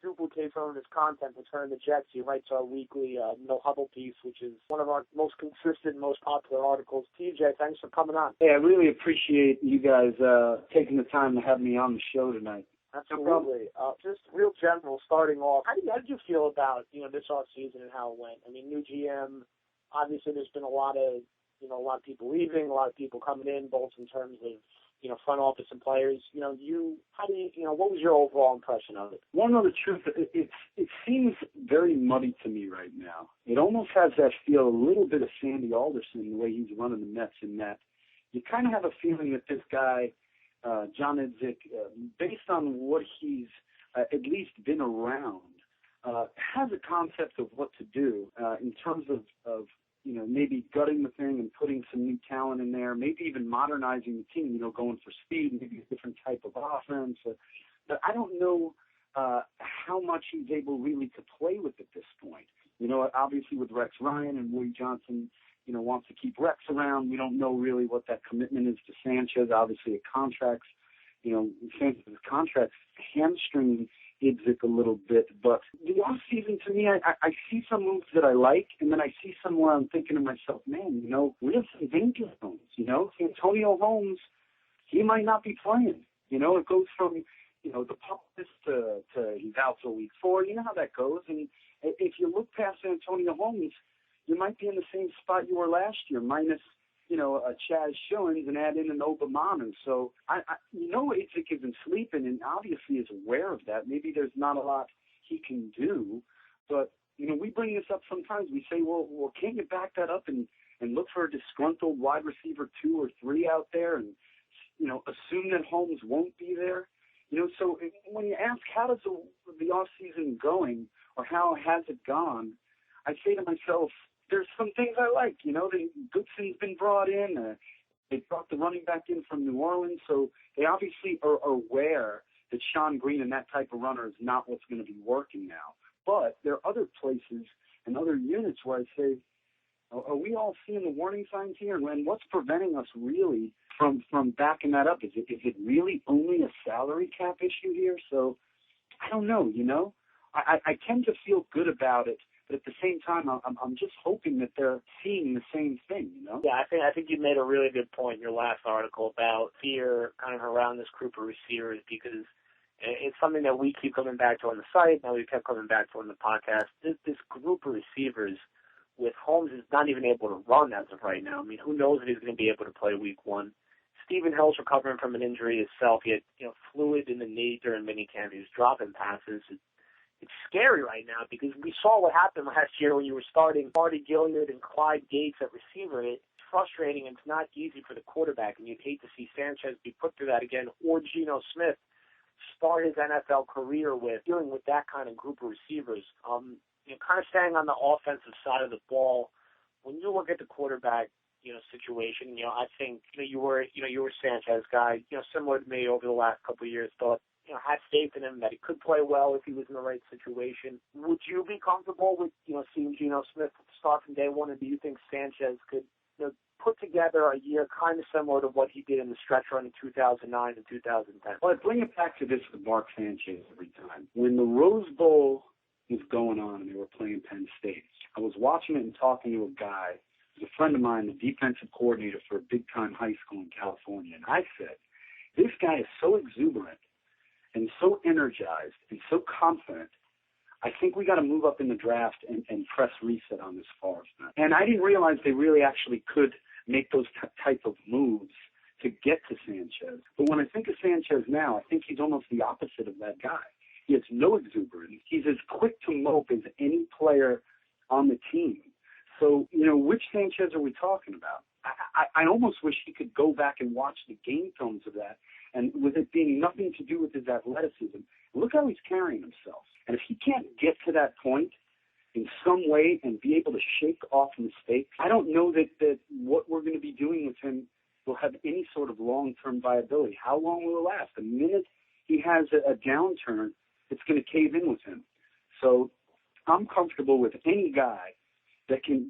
duplicate some of his content to turn the Jets. He writes our weekly No Huddle piece, which is one of our most consistent, most popular articles. TJ, thanks for coming on. Hey, I really appreciate you guys taking the time to have me on the show tonight. Absolutely. Just real general, starting off, how did you feel about this off season and how it went? New GM. Obviously, there's been a lot of people leaving, a lot of people coming in, both in terms of front office and players. What was your overall impression of it? Want to know the truth? It seems very muddy to me right now. It almost has that feel, a little bit of Sandy Alderson, the way he's running the Mets, in that you kind of have a feeling that this guy, John Idzik, based on what he's at least been around, has a concept of what to do in terms of maybe gutting the thing and putting some new talent in there, maybe even modernizing the team, going for speed, maybe a different type of offense. But I don't know how much he's able really to play with at this point. Obviously with Rex Ryan and Woody Johnson, wants to keep Rex around. We don't know really what that commitment is to Sanchez. Obviously it contracts, Sanchez's contract's hamstringing Idzik a little bit, but the off season to me, I see some moves that I like, and then I see some where I'm thinking to myself, man, we have some danger zones. Antonio Holmes, he might not be playing. It goes from the publicist to he's out till week 4. You know how that goes. And if you look past Antonio Holmes, you might be in the same spot you were last year, minus, a Chaz Schillings and add in an Obamanu. So, Itzik isn't sleeping and obviously is aware of that. Maybe there's not a lot he can do. But, we bring this up sometimes. We say, well, can't you back that up and look for a disgruntled wide receiver 2 or 3 out there and, assume that Holmes won't be there? So when you ask how does the off-season going or how has it gone, I say to myself, there's some things I like. Goodson's been brought in. They brought the running back in from New Orleans, so they obviously are aware that Sean Green and that type of runner is not what's going to be working now. But there are other places and other units where I say, are we all seeing the warning signs here? And what's preventing us really from backing that up? Is it really only a salary cap issue here? So I don't know, I tend to feel good about it, but at the same time, I'm just hoping that they're seeing the same thing, Yeah, I think you made a really good point in your last article about fear kind of around this group of receivers, because it's something that we keep coming back to on the site, and we kept coming back to on the podcast. This group of receivers with Holmes is not even able to run as of right now. I mean, who knows if he's going to be able to play week 1. Stephen Hill's recovering from an injury himself. He had fluid in the knee during minicamp. He was dropping passes. It's scary right now because we saw what happened last year when you were starting Marty Gilliard and Clyde Gates at receiver. It's frustrating and it's not easy for the quarterback, and you'd hate to see Sanchez be put through that again, or Geno Smith start his NFL career with dealing with that kind of group of receivers. Kind of staying on the offensive side of the ball, when you look at the quarterback, situation, I think, you were Sanchez guy, similar to me over the last couple of years, thought, had faith in him that he could play well if he was in the right situation. Would you be comfortable with, seeing Geno Smith start from day one, and do you think Sanchez could, put together a year kind of similar to what he did in the stretch run in 2009 and 2010? Well, I bring it back to this with Mark Sanchez every time. When the Rose Bowl was going on and they were playing Penn State, I was watching it and talking to a guy who's a friend of mine, the defensive coordinator for a big-time high school in California, and I said, this guy is so exuberant and so energized and so confident, I think we got to move up in the draft and press reset on this Forrest. And I didn't realize they really actually could make those type of moves to get to Sanchez. But when I think of Sanchez now, I think he's almost the opposite of that guy. He has no exuberance. He's as quick to mope as any player on the team. So, which Sanchez are we talking about? I almost wish he could go back and watch the game films of that, and with it being nothing to do with his athleticism, look how he's carrying himself. And if he can't get to that point in some way and be able to shake off mistakes, I don't know that what we're going to be doing with him will have any sort of long-term viability. How long will it last? The minute he has a downturn, it's going to cave in with him. So I'm comfortable with any guy that can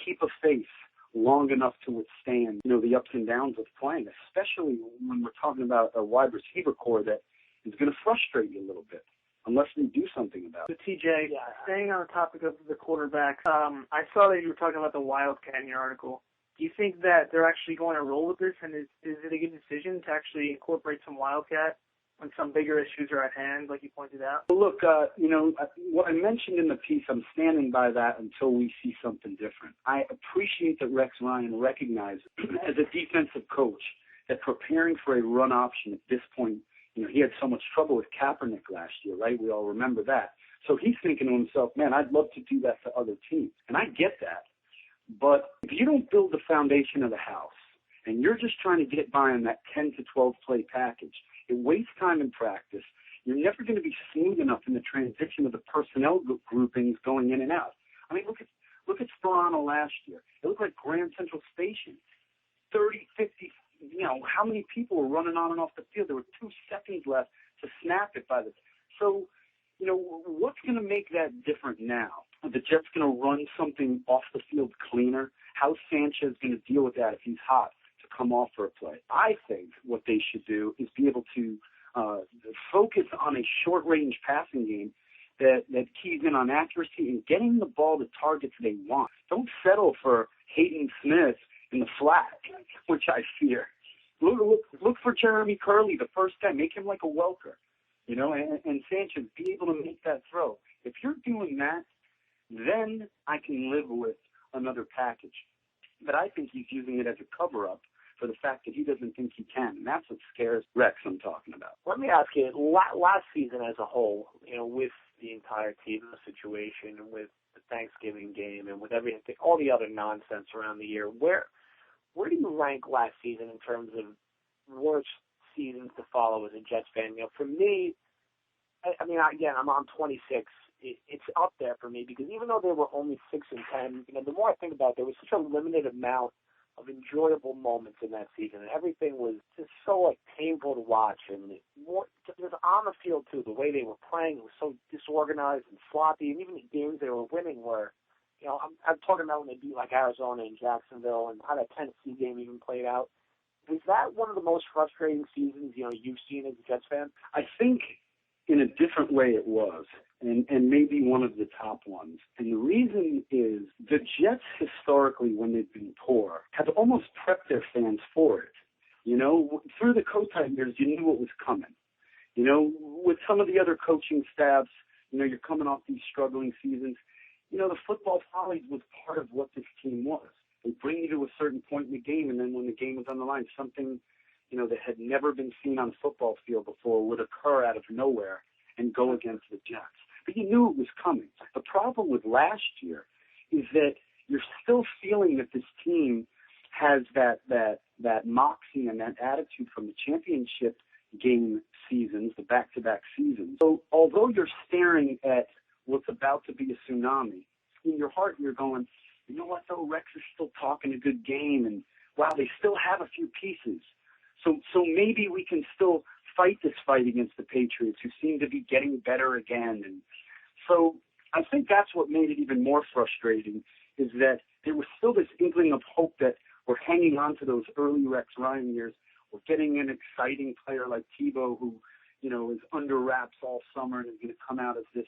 keep a face long enough to withstand, the ups and downs of playing, especially when we're talking about a wide receiver core that is going to frustrate you a little bit unless we do something about it. So TJ, staying on the topic of the quarterback, I saw that you were talking about the Wildcat in your article. Do you think that they're actually going to roll with this, and is it a good decision to actually incorporate some Wildcat when some bigger issues are at hand, like you pointed out? Well, look, what I mentioned in the piece, I'm standing by that until we see something different. I appreciate that Rex Ryan recognizes, as a defensive coach, that preparing for a run option at this point, he had so much trouble with Kaepernick last year, right? We all remember that. So he's thinking to himself, man, I'd love to do that to other teams. And I get that. But if you don't build the foundation of the house, and you're just trying to get by on that 10 to 12 play package, it wastes time in practice. You're never going to be smooth enough in the transition of the personnel groupings going in and out. I mean, look at Sperano last year. It looked like Grand Central Station. 30, 50, how many people were running on and off the field? There were 2 seconds left to snap it by the. So, what's going to make that different now? Are the Jets going to run something off the field cleaner? How's Sanchez going to deal with that if he's hot to come off for a play? I think what they should do is be able to focus on a short-range passing game that keys in on accuracy and getting the ball to targets they want. Don't settle for Hayden Smith in the flat, which I fear. Look for Jeremy Curley the first time. Make him like a Welker. and Sanchez be able to make that throw. If you're doing that, then I can live with another package. But I think he's using it as a cover-up for the fact that he doesn't think he can. And that's what scares Rex I'm talking about. Let me ask you, last season as a whole, with the entire team situation, and with the Thanksgiving game, and with everything, all the other nonsense around the year, where do you rank last season in terms of worst seasons to follow as a Jets fan? For me, again, I'm 26. It's up there for me because even though they were only 6-10, the more I think about it, there was such a limited amount of enjoyable moments in that season, and everything was just so painful to watch, and just on the field too, the way they were playing was so disorganized and sloppy, and even the games they were winning were, I'm talking about when they beat Arizona and Jacksonville, and how that Tennessee game even played out. Was that one of the most frustrating seasons you've seen as a Jets fan? I think in a different way it was, and maybe one of the top ones. And the reason is the Jets historically, when they've been poor, have almost prepped their fans for it. Through the Kotite years, you knew what was coming. With some of the other coaching staffs, you're coming off these struggling seasons. The football follies was part of what this team was. They bring you to a certain point in the game, and then when the game was on the line, something that had never been seen on a football field before would occur out of nowhere and go against the Jets. But you knew it was coming. The problem with last year is that you're still feeling that this team has that moxie and that attitude from the championship game seasons, the back-to-back seasons. So although you're staring at what's about to be a tsunami, in your heart you're going, you know what though, Rex is still talking a good game, and wow, they still have a few pieces. So maybe we can still fight this fight against the Patriots, who seem to be getting better again. And so I think that's what made it even more frustrating, is that there was still this inkling of hope that we're hanging on to those early Rex Ryan years. We're getting an exciting player like Tebow, who, is under wraps all summer and is going to come out as this,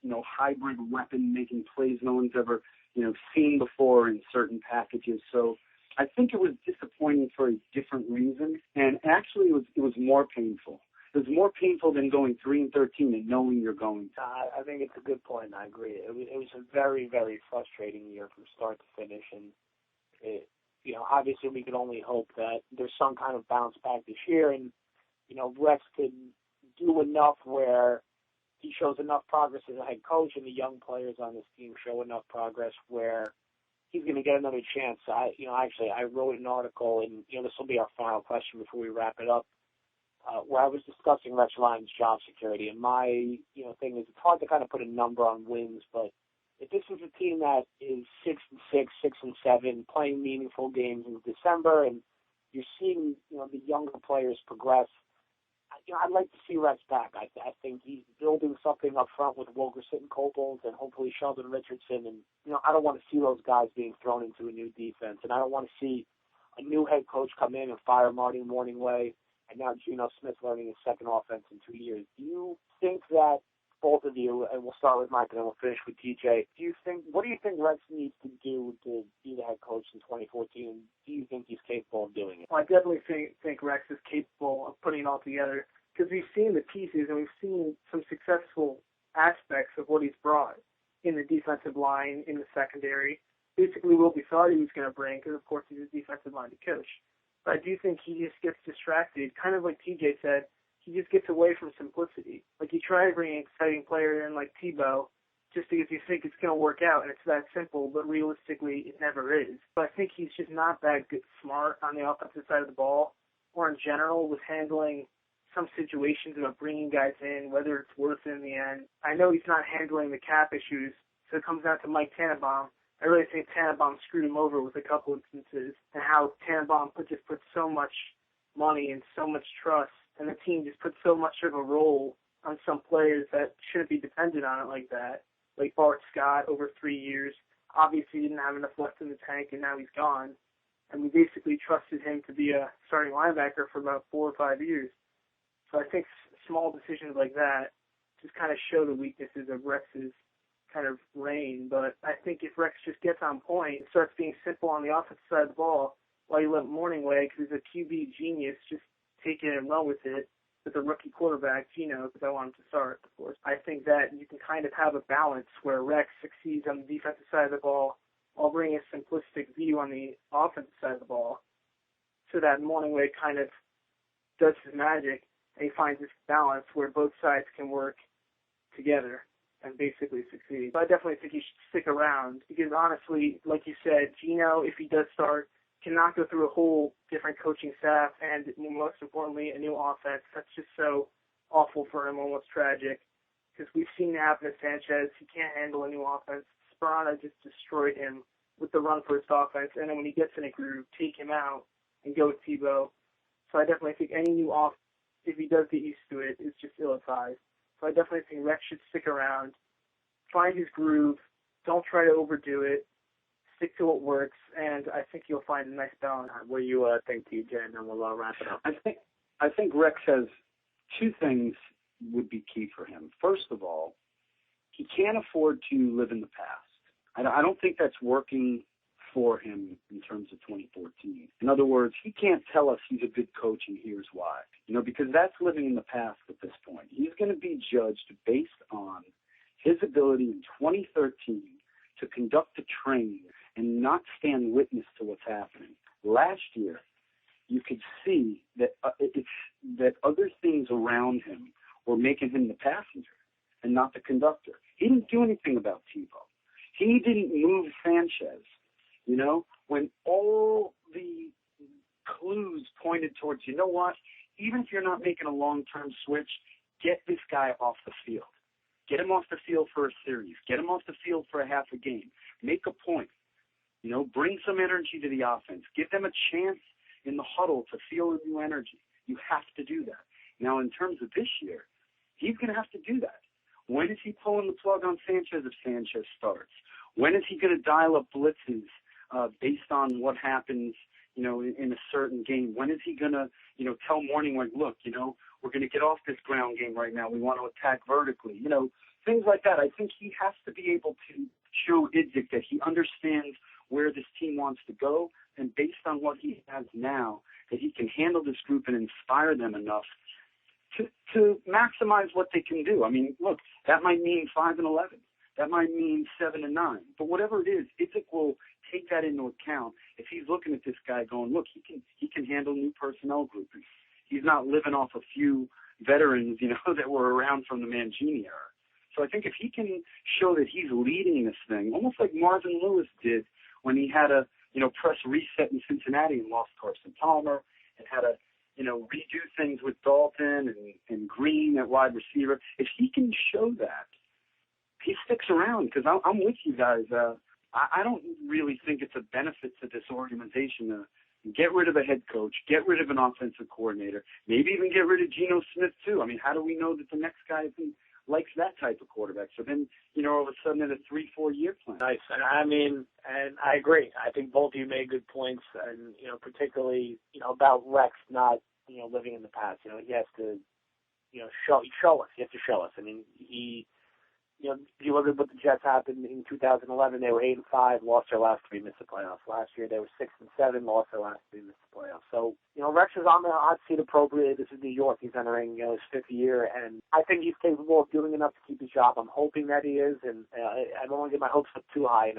hybrid weapon making plays no one's ever, seen before in certain packages. So I think it was disappointing for a different reason, and actually it was more painful. It was more painful than going 3-13 and knowing you're going to. I think it's a good point. I agree. It was a very, very frustrating year from start to finish, and obviously we could only hope that there's some kind of bounce back this year, and Rex could do enough where he shows enough progress as a head coach, and the young players on his team show enough progress where he's going to get another chance. I wrote an article, and this will be our final question before we wrap it up, where I was discussing Rex Ryan's job security. And my thing is, it's hard to kind of put a number on wins, but if this is a team that is 6-6, 6-7, playing meaningful games in December, and you're seeing the younger players progress, I'd like to see Rex back. I think he's building something up front with Wilkerson and Copeland and hopefully Sheldon Richardson. And, I don't want to see those guys being thrown into a new defense. And I don't want to see a new head coach come in and fire Marty Morningway, and now Geno Smith learning his second offense in 2 years. Do you think that, both of you, and we'll start with Mike and then we'll finish with TJ, what do you think Rex needs to do to be the head coach in 2014? And do you think he's capable of doing it? Well, I definitely think Rex is capable of putting it all together, because we've seen the pieces and we've seen some successful aspects of what he's brought in the defensive line, in the secondary. Basically what we thought he was going to bring, because of course he's a defensive minded coach. But I do think he just gets distracted, kind of like TJ said. He just gets away from simplicity. Like, you try to bring an exciting player in like Tebow just because you think it's going to work out, and it's that simple, but realistically it never is. But I think he's just not that good, smart on the offensive side of the ball, or in general with handling some situations about bringing guys in, whether it's worth it in the end. I know he's not handling the cap issues, so it comes down to Mike Tannenbaum. I really think Tannenbaum screwed him over with a couple instances, and how Tannenbaum just put so much money and so much trust, and the team just put so much of a role on some players that shouldn't be dependent on it like that. Like Bart Scott over 3 years. Obviously he didn't have enough left in the tank, and now he's gone. And we basically trusted him to be a starting linebacker for about 4 or 5 years. So I think small decisions like that just kind of show the weaknesses of Rex's kind of reign. But I think if Rex just gets on point and starts being simple on the offensive side of the ball, while you let Morningway, because he's a QB genius, just take it and run with it, with a rookie quarterback, Geno, because I want him to start, of course. I think that you can kind of have a balance where Rex succeeds on the defensive side of the ball while bringing a simplistic view on the offensive side of the ball, so that Morningway kind of does his magic and he finds this balance where both sides can work together and basically succeed. But I definitely think he should stick around because honestly, like you said, Geno, if he does start, cannot go through a whole different coaching staff and most importantly, a new offense. That's just so awful for him, almost tragic. Because we've seen it happen to Sanchez. He can't handle a new offense. Sparano just destroyed him with the run-first offense. And then when he gets in a groove, take him out and go with Tebow. So I definitely think any new offense, if he does get used to it, is just ill-advised. So I definitely think Rex should stick around, find his groove, don't try to overdo it, stick to what works, and I think you'll find a nice balance. What do you think, TJ, and then we'll wrap it up. I think Rex has two things would be key for him. First of all, he can't afford to live in the past. I don't think that's working for him in terms of 2014. In other words, he can't tell us he's a good coach and here's why. Because that's living in the past at this point. He's going to be judged based on his ability in 2013 to conduct a training and not stand witness to what's happening. Last year, you could see that that other things around him were making him the passenger and not the conductor. He didn't do anything about Tebow. He didn't move Sanchez. When all the clues pointed towards, you know what, even if you're not making a long-term switch, get this guy off the field. Get him off the field for a series. Get him off the field for a half a game. Make a point. Bring some energy to the offense. Give them a chance in the huddle to feel a new energy. You have to do that. Now, in terms of this year, he's going to have to do that. When is he pulling the plug on Sanchez if Sanchez starts? When is he going to dial up blitzes based on what happens, in a certain game? When is he going to, tell Morningway, look, we're going to get off this ground game right now. We want to attack vertically. Things like that. I think he has to be able to show Idzik that he understands where this team wants to go, and based on what he has now, that he can handle this group and inspire them enough to maximize what they can do. I mean, look, that might mean 5-11. That might mean 7-9. But whatever it is, Idzik will take that into account if he's looking at this guy going, look, he can handle new personnel groupings. He's not living off a few veterans, that were around from the Mangini era. So I think if he can show that he's leading this thing, almost like Marvin Lewis did when he had a, press reset in Cincinnati and lost Carson Palmer and had to, redo things with Dalton and Green at wide receiver. If he can show that, he sticks around because I'm with you guys. I don't really think it's a benefit to this organization to get rid of a head coach, get rid of an offensive coordinator, maybe even get rid of Geno Smith too. I mean, how do we know that the next guy likes that type of quarterback? So then, all of a sudden in a 3-4 year plan. Nice. And I agree. I think both of you made good points, and particularly about Rex not living in the past. He has to show us. He has to show us. I mean, you look at what the Jets happened in 2011. They were 8-5, lost their last 3, missed the playoffs. Last year they were 6-7, lost their last 3, missed the playoffs. So Rex is on the hot seat appropriately. This is New York. He's entering his 5th year, and I think he's capable of doing enough to keep his job. I'm hoping that he is, and I don't want to get my hopes up too high.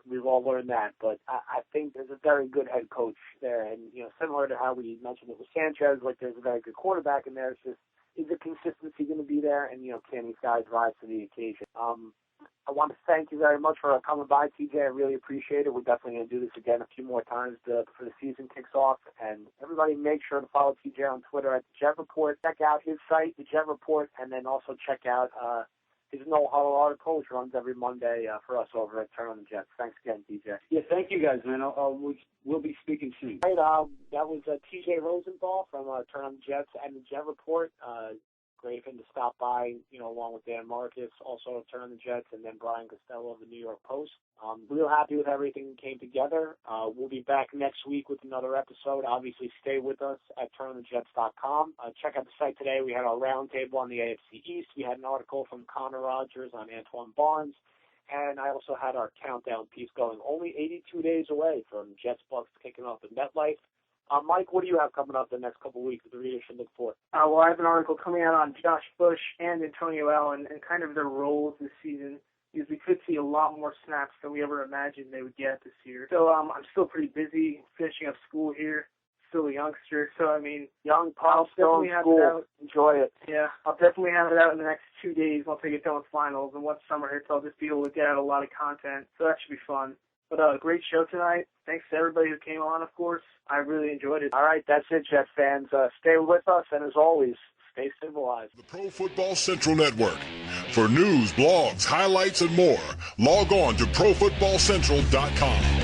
We've all learned that, but I think there's a very good head coach there, and similar to how we mentioned it with Sanchez, like there's a very good quarterback in there. It's just, is the consistency going to be there? And, can these guys rise to the occasion? I want to thank you very much for coming by, TJ. I really appreciate it. We're definitely going to do this again a few more times before the season kicks off. And everybody make sure to follow TJ on Twitter at the Jet Report. Check out his site, the Jet Report, and then also check out his No Huddle article, which runs every Monday for us over at Turn on the Jets. Thanks again, TJ. Yeah, thank you guys, man. We'll be speaking soon. Right, that was TJ Rosenthal from Turn on the Jets and the Jet Report. Great of him to stop by, along with Dan Marcus, also Turn on the Jets, and then Brian Costello of the New York Post. Real happy with everything that came together. We'll be back next week with another episode. Obviously, stay with us at turnonthejets.com. Check out the site today. We had our roundtable on the AFC East. We had an article from Connor Rogers on Antoine Barnes. And I also had our countdown piece going. Only 82 days away from Jets Bucks kicking off at MetLife. Mike, what do you have coming up the next couple of weeks that the readers should look for? Well, I have an article coming out on Josh Bush and Antonio Allen and kind of their roles this season, because we could see a lot more snaps than we ever imagined they would get this year. So I'm still pretty busy finishing up school here. Still a youngster, so I mean, young pal, still in school. Enjoy it. Yeah, I'll definitely have it out in the next 2 days once I get done with finals, and once summer hits, I'll just be able to get out a lot of content, so that should be fun. But great show tonight. Thanks to everybody who came on, of course. I really enjoyed it. All right, that's it, Jet fans. Stay with us, and as always, stay civilized. The Pro Football Central Network. For news, blogs, highlights, and more, log on to ProFootballCentral.com.